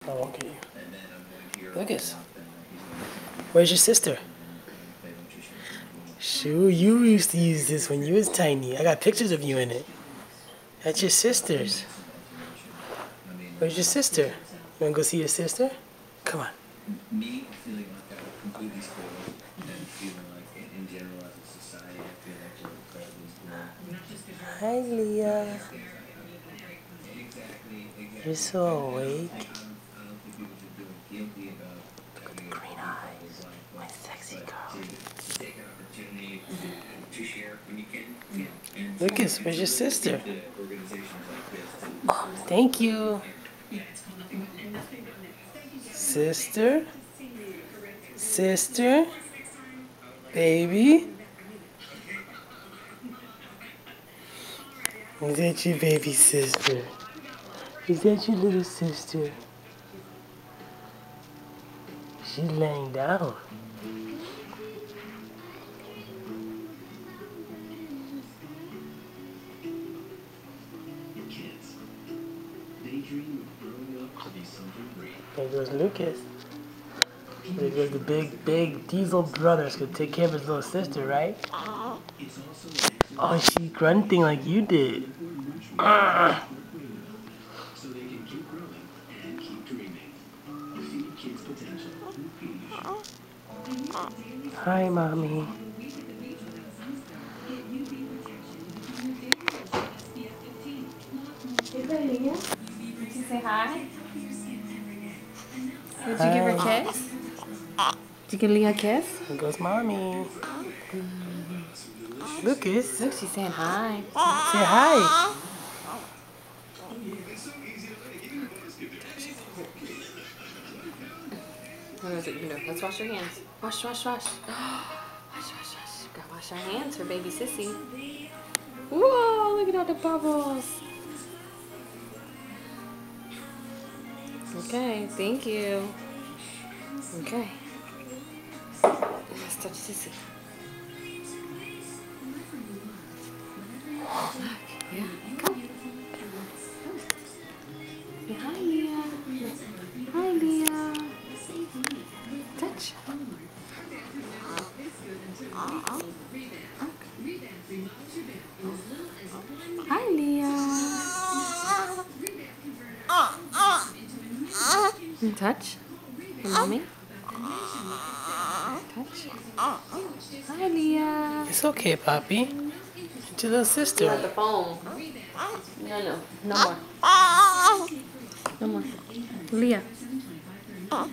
Oh, okay. Lucas, where's your sister? Shoo, you used to use this when you was tiny. I got pictures of you in it. That's your sister's. Where's your sister? You wanna go see your sister? Come on. Me feeling like I was completely spoiled and feeling like in general as a society I feel like we're incredibly spoiled. Hi, Leah. Exactly. You're so awake. I don't think people should feel guilty about having a Green eyes. My sexy girl. to take an opportunity to share when you can. Lucas, where's your sister? Organizations like this. Oh, thank you. Sister? Sister? Baby? Is that your baby sister? Is that your little sister? She's laying down. Kids, they dream of growing up to be something great. There goes Lucas. There goes the big diesel brothers could take care of his little sister, right? Oh, she's grunting like you did. So they can keep growing and keep dreaming. Feed kids potential. Hi, mommy. Did you say hi? Did you give her a kiss? Did you give Leah a kiss? There goes mommy. Lucas, Look, she's saying hi. say hi. What is it you do? Let's wash your hands. Wash. Wash. Wash. Gotta wash our hands for baby sissy. Whoa, look at all the bubbles. Okay, thank you. Okay. Let's touch sissy. Look, yeah, come. Say hi, Leah. Hi, Leah. Touch. Hi, Leah. Touch. Hey, mommy. Touch. Hi, Leah. It's okay, Poppy. It's your little sister. The phone. No more. No more. Leah. Come.